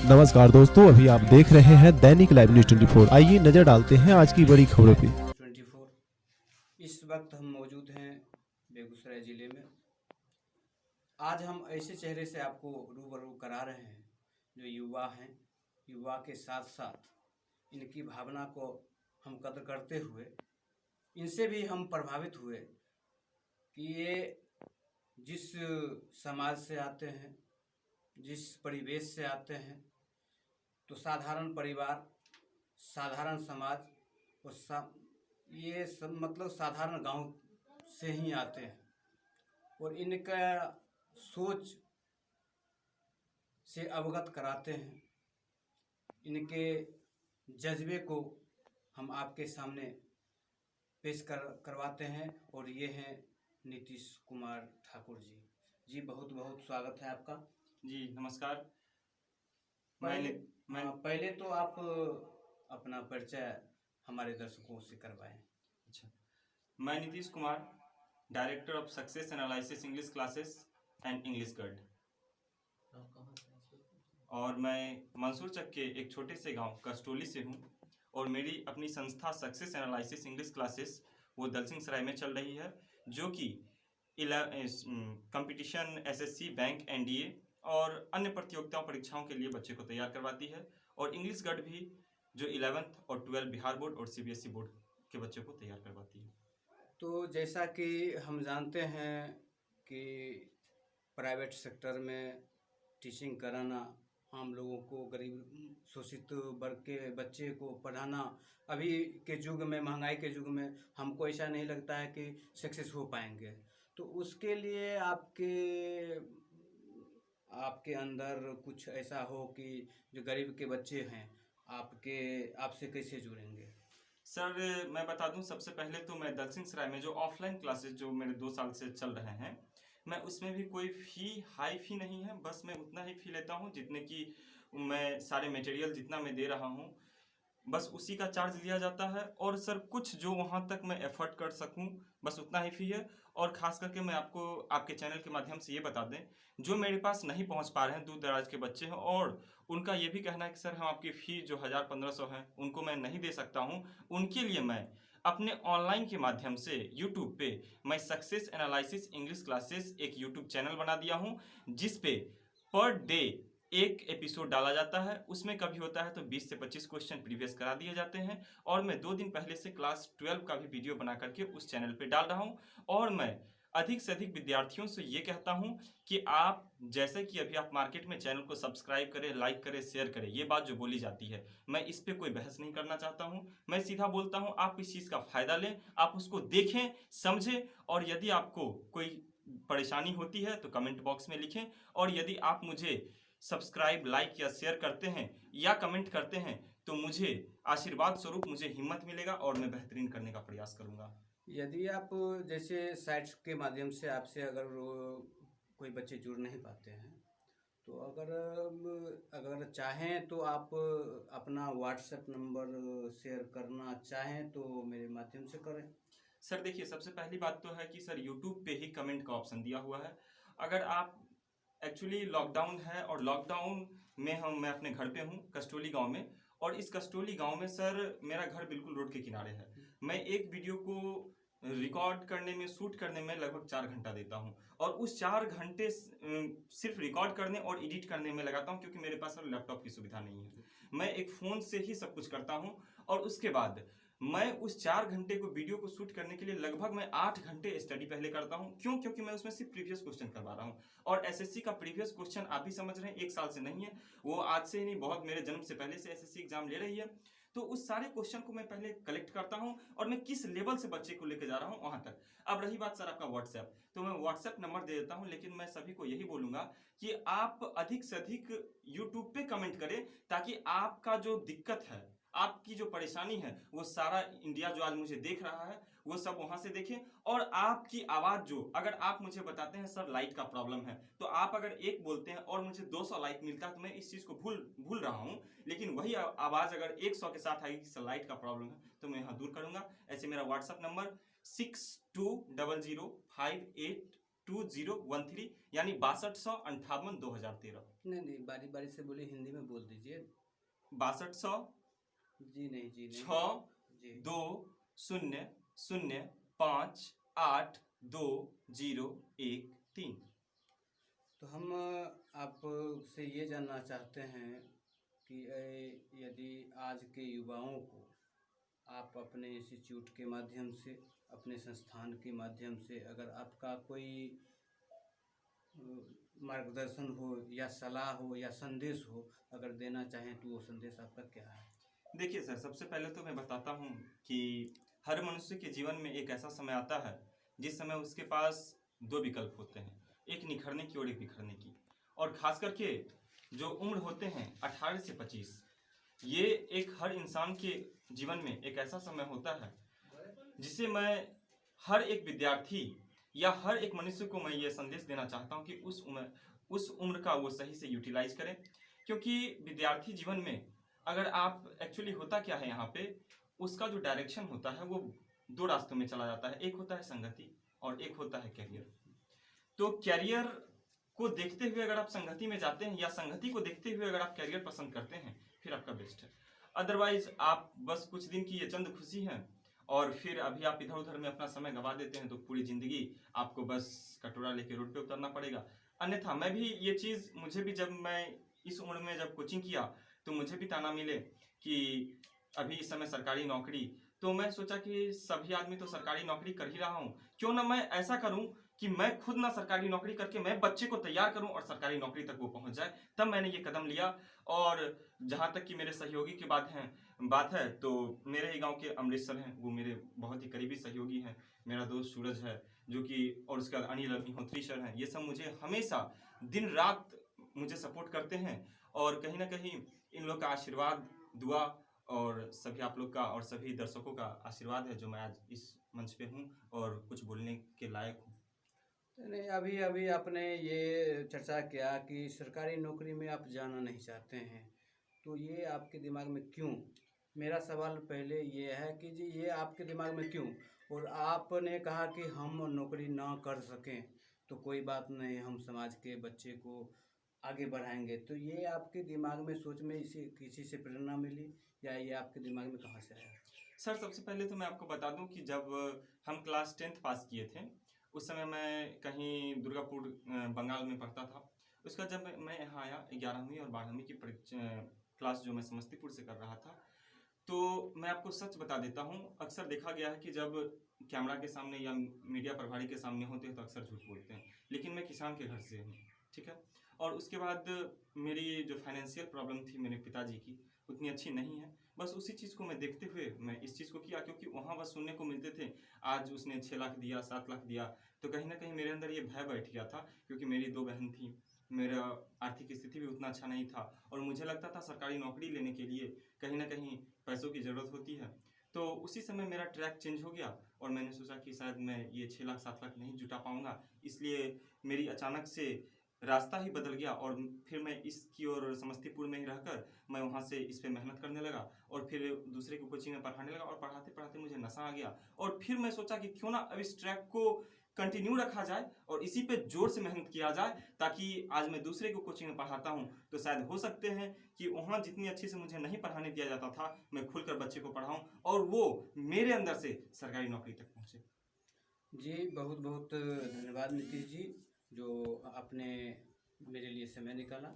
नमस्कार दोस्तों, अभी आप देख रहे हैं दैनिक लाइव न्यूज 24। आइए नजर डालते हैं आज की बड़ी खबरों पे। 24 इस वक्त हम मौजूद हैं बेगूसराय ज़िले में। आज हम ऐसे चेहरे से आपको रूबरू करा रहे हैं जो युवा हैं। युवा के साथ साथ इनकी भावना को हम कदर करते हुए इनसे भी हम प्रभावित हुए कि ये जिस समाज से आते हैं, जिस परिवेश से आते हैं, तो साधारण परिवार, साधारण समाज और ये सब मतलब साधारण गांव से ही आते हैं और इनका सोच से अवगत कराते हैं। इनके जज्बे को हम आपके सामने पेश करवाते हैं और ये हैं नीतीश कुमार ठाकुर जी। जी बहुत बहुत स्वागत है आपका। जी नमस्कार। पहले तो आप अपना परिचय हमारे दर्शकों से करवाएं। अच्छा, मैं Nitish Kumar, director of success analysis English classes and English guard, और मैं मंसूर चक के एक छोटे से गांव कस्टोली से हूं। और मेरी अपनी संस्था सक्सेस एनालिसिस इंग्लिश क्लासेस वो दलसिंह सराय में चल रही है, जो कि कंपटीशन, एसएससी, बैंक, एनडीए और अन्य प्रतियोगिताओं परीक्षाओं के लिए बच्चे को तैयार करवाती है। और इंग्लिश गर्ड भी जो 11th और 12 बिहार बोर्ड और सीबीएसई बोर्ड के बच्चों को तैयार करवाती है। तो जैसा कि हम जानते हैं कि प्राइवेट सेक्टर में टीचिंग कराना, आम लोगों को, गरीब शोषित वर्ग के बच्चे को पढ़ाना अभी के युग में, महंगाई के युग में हमको ऐसा नहीं लगता है कि सक्सेस हो पाएंगे। तो उसके लिए आपके अंदर कुछ ऐसा हो कि जो गरीब के बच्चे हैं आपसे कैसे जुड़ेंगे? सर मैं बता दूं, सबसे पहले तो मैं दलसिंह सराय में जो ऑफलाइन क्लासेस जो मेरे 2 साल से चल रहे हैं, मैं उसमें भी कोई हाई फी नहीं है। बस मैं उतना ही फी लेता हूं जितने की मैं सारे मटेरियल जितना मैं दे रहा हूं, बस उसी का चार्ज लिया जाता है। और सर कुछ जो वहाँ तक मैं एफर्ट कर सकूँ, बस उतना ही फ़ी है। और ख़ास करके मैं आपको आपके चैनल के माध्यम से ये बता दें, जो मेरे पास नहीं पहुँच पा रहे हैं, दूर दराज के बच्चे हैं और उनका ये भी कहना है कि सर हम आपकी फ़ी जो 1000-1500 है उनको मैं नहीं दे सकता हूँ, उनके लिए मैं अपने ऑनलाइन के माध्यम से यूट्यूब पे मैं सक्सेस एनालिसिस इंग्लिश क्लासेस एक यूट्यूब चैनल बना दिया हूँ, जिस पे पर डे एक एपिसोड डाला जाता है। उसमें कभी होता है तो 20 से 25 क्वेश्चन प्रीवियस करा दिए जाते हैं। और मैं 2 दिन पहले से क्लास 12 का भी वीडियो बना करके उस चैनल पे डाल रहा हूँ। और मैं अधिक से अधिक विद्यार्थियों से ये कहता हूँ कि आप जैसे कि अभी आप मार्केट में चैनल को सब्सक्राइब करें, लाइक करें, शेयर करें, ये बात जो बोली जाती है, मैं इस पे कोई बहस नहीं करना चाहता हूँ। मैं सीधा बोलता हूँ, आप इस चीज़ का फायदा लें, आप उसको देखें, समझें, और यदि आपको कोई परेशानी होती है तो कमेंट बॉक्स में लिखें। और यदि आप मुझे सब्सक्राइब, लाइक या शेयर करते हैं या कमेंट करते हैं तो मुझे आशीर्वाद स्वरूप मुझे हिम्मत मिलेगा और मैं बेहतरीन करने का प्रयास करूंगा। यदि आप जैसे साइट्स के माध्यम से आपसे अगर कोई बच्चे जुड़ नहीं पाते हैं, तो अगर चाहें तो आप अपना व्हाट्सएप नंबर शेयर करना चाहें तो मेरे माध्यम से करें। सर देखिए, सबसे पहली बात तो है कि सर यूट्यूब पे ही कमेंट का ऑप्शन दिया हुआ है। अगर आप एक्चुअली लॉकडाउन है और लॉकडाउन में मैं अपने घर पे हूँ कस्टोली गांव में। और इस कस्टोली गांव में सर मेरा घर बिल्कुल रोड के किनारे है। मैं एक वीडियो को रिकॉर्ड करने में, शूट करने में लगभग 4 घंटा देता हूँ। और उस 4 घंटे सिर्फ रिकॉर्ड करने और एडिट करने में लगाता हूँ, क्योंकि मेरे पास सर लैपटॉप की सुविधा नहीं है। मैं एक फ़ोन से ही सब कुछ करता हूँ। और उसके बाद मैं उस 4 घंटे को वीडियो को शूट करने के लिए लगभग मैं 8 घंटे स्टडी पहले करता हूं। क्यों? क्योंकि मैं उसमें सिर्फ प्रीवियस क्वेश्चन करवा रहा हूं। और एसएससी का प्रीवियस क्वेश्चन आप भी समझ रहे हैं, 1 साल से नहीं है, वो आज से ही नहीं, बहुत मेरे जन्म से पहले से एसएससी एग्जाम ले रही है। तो उस सारे क्वेश्चन को मैं पहले कलेक्ट करता हूं और मैं किस लेवल से बच्चे को लेकर जा रहा हूं वहां तक। अब रही बात सर आपका व्हाट्सएप, तो मैं व्हाट्सएप नंबर दे देता हूं, लेकिन मैं सभी को यही बोलूंगा कि आप अधिक से अधिक यूट्यूब पे कमेंट करें, ताकि आपका जो दिक्कत है, आपकी जो परेशानी है, वो सारा इंडिया जो आज मुझे देख रहा है वो सब वहां से देखें। और आपकी आवाज जो, अगर आप मुझे बताते हैं सर लाइट का प्रॉब्लम है, तो आप अगर एक बोलते हैं और मुझे 200 लाइक मिलता है तो मैं इस चीज को भूल रहा हूं। लेकिन वही आवाज अगर 100 के साथ आएगी कि सर लाइट का प्रॉब्लम है, तो मैं यहाँ दूर करूंगा। ऐसे मेरा व्हाट्सएप नंबर 620058 2013 यानी 6258-2013। नहीं, बारी बारी से बोलिए, हिंदी में बोल दीजिए। 6200 जी नहीं, जी नहीं। 6200058201 तो हम आपसे ये जानना चाहते हैं कि यदि आज के युवाओं को आप अपने इंस्टीट्यूट के माध्यम से, अपने संस्थान के माध्यम से, अगर आपका कोई मार्गदर्शन हो या सलाह हो या संदेश हो, अगर देना चाहें तो वो संदेश आपका क्या है? देखिए सर, सबसे पहले तो मैं बताता हूँ कि हर मनुष्य के जीवन में एक ऐसा समय आता है जिस समय उसके पास दो विकल्प होते हैं, एक निखरने की और एक बिखरने की। और खास करके जो उम्र होते हैं 18 से 25, ये एक हर इंसान के जीवन में एक ऐसा समय होता है जिसे मैं हर एक विद्यार्थी या हर एक मनुष्य को मैं ये संदेश देना चाहता हूँ कि उस उम्र का वो सही से यूटिलाइज करें। क्योंकि विद्यार्थी जीवन में अगर आप एक्चुअली होता क्या है यहाँ पे, उसका जो डायरेक्शन होता है वो दो रास्तों में चला जाता है, एक होता है संगति और एक होता है कैरियर। तो कैरियर को देखते हुए अगर आप संगति में जाते हैं या संगति को देखते हुए अगर आप कैरियर पसंद करते हैं, फिर आपका बेस्ट है। अदरवाइज आप बस कुछ दिन की ये चंद खुशी है और फिर अभी आप इधर उधर में अपना समय गंवा देते हैं तो पूरी जिंदगी आपको बस कटोरा लेके रोड पे उतरना पड़ेगा। अन्यथा मैं भी ये चीज़, मुझे भी जब मैं इस उम्र में जब कोचिंग किया तो मुझे भी ताना मिले कि अभी इस समय सरकारी नौकरी, तो मैं सोचा कि सभी आदमी तो सरकारी नौकरी कर ही रहा हूँ, क्यों ना मैं ऐसा करूँ कि मैं खुद ना सरकारी नौकरी करके मैं बच्चे को तैयार करूं और सरकारी नौकरी तक वो पहुंच जाए। तब मैंने ये कदम लिया। और जहां तक कि मेरे सहयोगी की बात है तो मेरे ही गांव के अमृत सर हैं, वो मेरे बहुत ही करीबी सहयोगी हैं। मेरा दोस्त सूरज है जो कि, और उसके बाद अनिल अग्निहोत्री सर हैं। ये सब मुझे हमेशा दिन रात मुझे सपोर्ट करते हैं और कहीं ना कहीं इन लोग का आशीर्वाद, दुआ और सभी आप लोग का और सभी दर्शकों का आशीर्वाद है जो मैं आज इस मंच पे हूँ और कुछ बोलने के लायक हूँ। नहीं, अभी आपने ये चर्चा किया कि सरकारी नौकरी में आप जाना नहीं चाहते हैं, तो ये आपके दिमाग में क्यों? मेरा सवाल पहले ये है कि जी ये आपके दिमाग में क्यों? और आपने कहा कि हम नौकरी ना कर सकें तो कोई बात नहीं, हम समाज के बच्चे को आगे बढ़ाएंगे, तो ये आपके दिमाग में सोच में इसी किसी से प्रेरणा मिली या ये आपके दिमाग में कहाँ से आया? सर, सबसे पहले तो मैं आपको बता दूं कि जब हम क्लास 10th पास किए थे उस समय मैं कहीं दुर्गापुर बंगाल में पढ़ता था। उसका जब मैं यहाँ आया 11वीं और 12वीं की क्लास जो मैं समस्तीपुर से कर रहा था, तो मैं आपको सच बता देता हूँ, अक्सर देखा गया है कि जब कैमरा के सामने या मीडिया प्रभारी के सामने होते हैं तो अक्सर झूठ बोलते हैं। लेकिन मैं किसान के घर से हूँ, ठीक है। और उसके बाद मेरी जो फाइनेंशियल प्रॉब्लम थी मेरे पिताजी की, उतनी अच्छी नहीं है। बस उसी चीज़ को मैं देखते हुए मैं इस चीज़ को किया, क्योंकि वहाँ बस सुनने को मिलते थे आज उसने 6 लाख दिया, 7 लाख दिया। तो कहीं ना कहीं मेरे अंदर ये भय बैठ गया था, क्योंकि मेरी 2 बहन थी, मेरा आर्थिक स्थिति भी उतना अच्छा नहीं था और मुझे लगता था सरकारी नौकरी लेने के लिए कहीं ना कहीं पैसों की ज़रूरत होती है। तो उसी समय मेरा ट्रैक चेंज हो गया और मैंने सोचा कि शायद मैं ये 6 लाख 7 लाख नहीं जुटा पाऊंगा, इसलिए मेरी अचानक से रास्ता ही बदल गया और फिर मैं इसकी और समस्तीपुर में ही रहकर मैं वहाँ से इस पे मेहनत करने लगा और फिर दूसरे को कोचिंग में पढ़ाने लगा और पढ़ाते पढ़ाते मुझे नशा आ गया। और फिर मैं सोचा कि क्यों ना अब इस ट्रैक को कंटिन्यू रखा जाए और इसी पे जोर से मेहनत किया जाए, ताकि आज मैं दूसरे को कोचिंग में पढ़ाता हूँ तो शायद हो सकते हैं कि वहाँ जितनी अच्छे से मुझे नहीं पढ़ाने दिया जाता था, मैं खुलकर बच्चे को पढ़ाऊँ और वो मेरे अंदर से सरकारी नौकरी तक पहुँचे। जी बहुत बहुत धन्यवाद नीतीश जी, जो आपने मेरे लिए समय निकाला।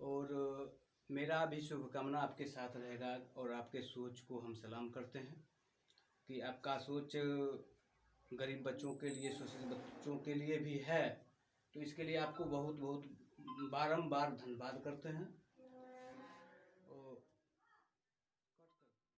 और मेरा भी शुभकामना आपके साथ रहेगा और आपके सोच को हम सलाम करते हैं कि आपका सोच गरीब बच्चों के लिए, शोषित बच्चों के लिए भी है, तो इसके लिए आपको बहुत बहुत बारंबार धन्यवाद करते हैं।